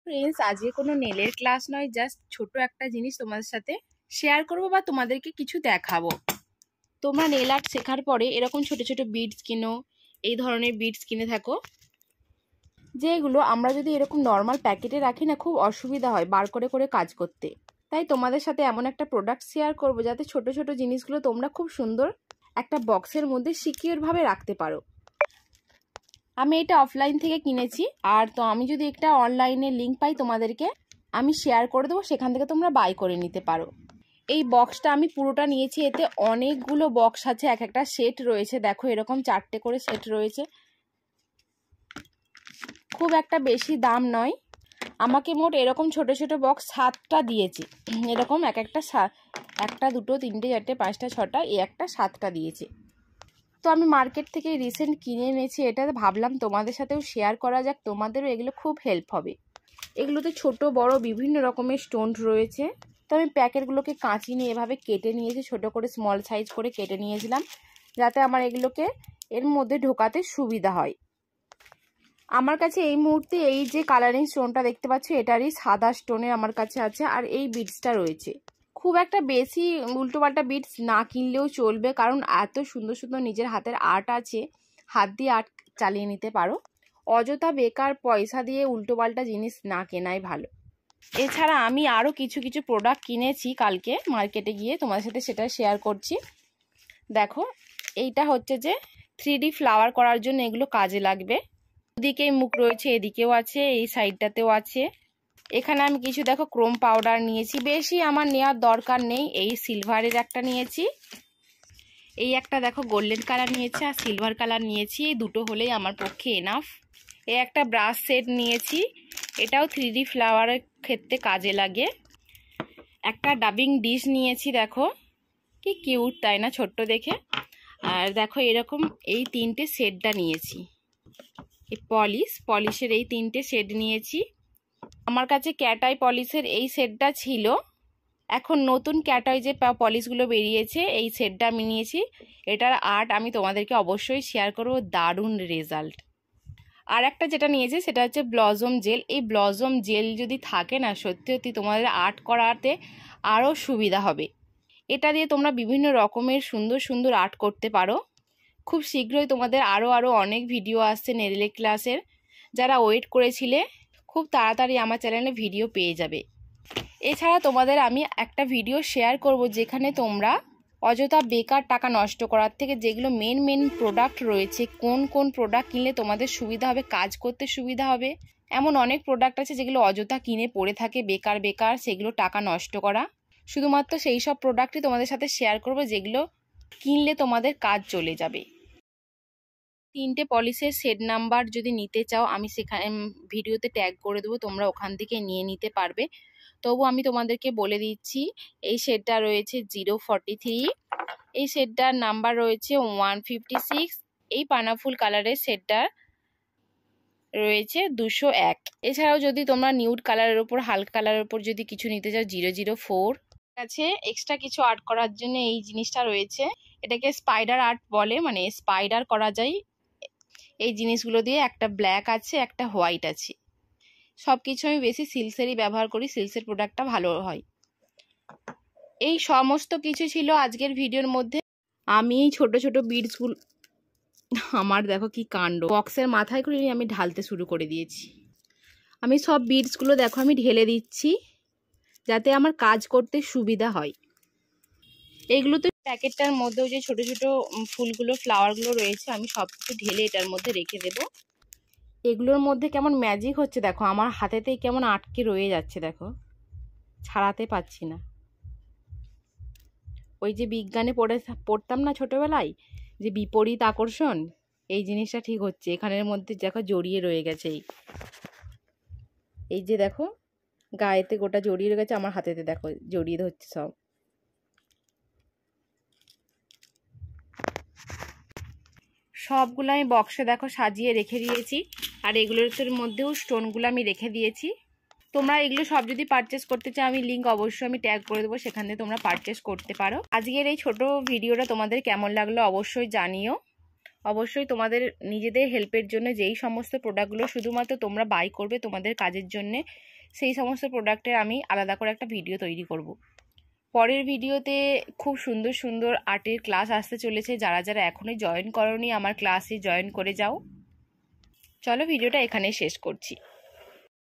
Friends, আজকে কোনো নেলের class নয়, জাস্ট ছোট একটা জিনিস তোমাদের সাথে শেয়ার করবো বা তোমাদেরকে কিছু দেখাবো। তোমরা নেল আর্ট শেখার পরে এরকম ছোট ছোট বিডস কিনো, এই ধরনের বিডস কিনে থাকো, যেগুলো আমরা যদি এরকম নর্মাল প্যাকেটে রাখি না, খুব অসুবিধা হয় বার করে করে কাজ করতে। তাই তোমাদের সাথে এমন একটা প্রোডাক্ট শেয়ার করবো যাতে ছোট ছোট জিনিসগুলো তোমরা খুব সুন্দর একটা বক্সের মধ্যে সিকিউরভাবে রাখতে পারো। আমি এটা অফলাইন থেকে কিনেছি, আর তো আমি যদি একটা অনলাইনে লিঙ্ক পাই তোমাদেরকে আমি শেয়ার করে দেবো, সেখান থেকে তোমরা বাই করে নিতে পারো। এই বক্সটা আমি পুরোটা নিয়েছি, এতে অনেকগুলো বক্স আছে, এক একটা সেট রয়েছে, দেখো এরকম 4টে করে সেট রয়েছে। খুব একটা বেশি দাম নয়, আমাকে মোট এরকম ছোট ছোট বক্স 7টা দিয়েছে। এরকম এক একটা 1 2 3 4 5 6টা, এই একটা 7টা দিয়েছে। তো আমি মার্কেট থেকে রিসেন্ট কিনে এনেছি এটা, ভাবলাম তোমাদের সাথেও শেয়ার করা যাক, তোমাদেরও এগুলো খুব হেল্প হবে। এগুলোতে ছোট বড় বিভিন্ন রকমের স্টোন রয়েছে। তো আমি প্যাকেটগুলোকে কাঁচি নিয়ে এভাবে কেটে নিয়েছি, ছোট করে স্মল সাইজ করে কেটে নিয়েছিলাম, যাতে আমার এগুলোকে এর মধ্যে ঢোকাতে সুবিধা হয়। আমার কাছে এই মুহূর্তে এই যে কালারিং স্টোনটা দেখতে পাচ্ছ, এটারই সাদা স্টোনের আমার কাছে আছে, আর এই বিডসটা রয়েছে। খুব একটা বেশি উল্টোপাল্টা বিডস না কিনলেও চলবে, কারণ এত সুন্দর সুন্দর নিজের হাতের আর্ট আছে, হাত দিয়ে আর্ট চালিয়ে নিতে পারো। অযথা বেকার পয়সা দিয়ে উল্টোপাল্টা জিনিস না কেনাই ভালো। এছাড়া আমি আরও কিছু কিছু প্রোডাক্ট কিনেছি কালকে মার্কেটে গিয়ে, তোমাদের সাথে সেটা শেয়ার করছি। দেখো, এইটা হচ্ছে যে 3D ফ্লাওয়ার করার জন্য এগুলো কাজে লাগবে। এদিকেই মুখ রয়েছে, এদিকেও আছে, এই সাইডটাতেও আছে। এখানে আমি কিছু দেখো ক্রোম পাউডার নিয়েছি, বেশি আমার নেওয়ার দরকার নেই। এই সিলভারের একটা নিয়েছি, এই একটা দেখো গোল্ডেন কালার নিয়েছি, আর সিলভার কালার নিয়েছি, এই দুটো হলেই আমার পক্ষে এনাফ। এই একটা ব্রাশ সেট নিয়েছি, এটাও 3D ফ্লাওয়ারের ক্ষেত্রে কাজে লাগে। একটা ডাবিং ডিশ নিয়েছি, দেখো কি কিউট তাই না, ছোট্ট দেখে। আর দেখো এরকম এই 3টে সেটটা নিয়েছি, এই পলিশের এই 3টে সেট নিয়েছি। আমার কাছে ক্যাট আই পলিশের এই সেটটা ছিল, এখন নতুন ক্যাট আই যে পলিশগুলো বেরিয়েছে এই সেটটা আমি নিয়েছি। এটার আর্ট আমি তোমাদেরকে অবশ্যই শেয়ার করবো, দারুণ রেজাল্ট। আর একটা যেটা নিয়েছি সেটা হচ্ছে ব্লজম জেল। এই ব্লজম জেল যদি থাকে না, সত্যি সত্যি তোমাদের আর্ট করাতে আরও সুবিধা হবে। এটা দিয়ে তোমরা বিভিন্ন রকমের সুন্দর সুন্দর আর্ট করতে পারো। খুব শীঘ্রই তোমাদের আরও অনেক ভিডিও আসছে নেলের ক্লাসের, যারা ওয়েট করেছিলে খুব তাড়াতাড়ি আমার চ্যানেলে ভিডিও পেয়ে যাবে। এছাড়া তোমাদের আমি একটা ভিডিও শেয়ার করব, যেখানে তোমরা অযথা বেকার টাকা নষ্ট করার থেকে যেগুলো মেন প্রোডাক্ট রয়েছে, কোন কোন প্রোডাক্ট কিনলে তোমাদের সুবিধা হবে, কাজ করতে সুবিধা হবে। এমন অনেক প্রোডাক্ট আছে যেগুলো অযথা কিনে পড়ে থাকে বেকার, সেগুলো টাকা নষ্ট করা। শুধুমাত্র সেই সব প্রোডাক্টই তোমাদের সাথে শেয়ার করব যেগুলো কিনলে তোমাদের কাজ চলে যাবে। 3টে পলিশের সেট নাম্বার যদি নিতে চাও আমি সেখানে ভিডিওতে ট্যাগ করে দেবো, তোমরা ওখান থেকে নিয়ে নিতে পারবে। তবু আমি তোমাদেরকে বলে দিচ্ছি, এই সেটটা রয়েছে 043, এই সেটটার নাম্বার রয়েছে 156, এই পানাফুল কালারের সেটটার রয়েছে 201। এছাড়াও যদি তোমরা নিউড কালারের উপর হালকা কালারের উপর যদি কিছু নিতে চাও 004 আছে। এক্সট্রা কিছু আর্ট করার জন্য এই জিনিসটা রয়েছে, এটাকে স্পাইডার আর্ট বলে, মানে স্পাইডার করা যায় এই জিনিসগুলো দিয়ে। একটা ব্ল্যাক আছে, একটা হোয়াইট আছে। সব কিছু আমি বেশি সিল্কসেরই ব্যবহার করি, সিল্কসের প্রোডাক্টটা ভালো হয়। এই সমস্ত কিছু ছিল আজকের ভিডিওর মধ্যে। আমি এই ছোট ছোট বিডসগুলো, আমার দেখো কি কাণ্ড, বক্সের মাথায় করে আমি ঢালতে শুরু করে দিয়েছি। আমি সব বিডসগুলো দেখো আমি ঢেলে দিচ্ছি, যাতে আমার কাজ করতে সুবিধা হয়। এইগুলো তো প্যাকেটটার মধ্যেও যে ছোট ছোট ফুলগুলো ফ্লাওয়ারগুলো রয়েছে, আমি সব কিছু ঢেলে এটার মধ্যে রেখে দেব। এগুলোর মধ্যে কেমন ম্যাজিক হচ্ছে দেখো, আমার হাতেতেই কেমন আটকে রয়ে যাচ্ছে, দেখো ছাড়াতে পারছি না। ওই যে বিজ্ঞানে পড়তাম না ছোটবেলায়, যে বিপরীত আকর্ষণ, এই জিনিসটা ঠিক হচ্ছে এখানের মধ্যে, দেখো জড়িয়ে রয়ে গেছে। এই যে দেখো গায়েতে গোটা জড়িয়ে রয়ে গেছে, আমার হাতেতে দেখো জড়িয়ে ধরছে সব। সবগুলো আমি বক্সে দেখো সাজিয়ে রেখে দিয়েছি, আর এগুলোর মধ্যেও স্টোনগুলো আমি রেখে দিয়েছি। তোমরা এগুলো সব যদি পারচেস করতে চাও আমি লিঙ্ক অবশ্যই আমি ট্যাগ করে দেবো, সেখান থেকে তোমরা পারচেস করতে পারো। আজকের এই ছোট ভিডিওটা তোমাদের কেমন লাগলো অবশ্যই জানিও। অবশ্যই তোমাদের নিজেদের হেল্পের জন্য যেই সমস্ত প্রোডাক্টগুলো শুধুমাত্র তোমরা বাই করবে তোমাদের কাজের জন্যে, সেই সমস্ত প্রোডাক্টের আমি আলাদা করে একটা ভিডিও তৈরি করব। পরের ভিডিওতে খুব সুন্দর সুন্দর আর্টের ক্লাস আসতে চলেছে। যারা যারা এখনই জয়েন করোনি আমার ক্লাসে জয়েন করে যাও। চলো ভিডিওটা এখানেই শেষ করছি।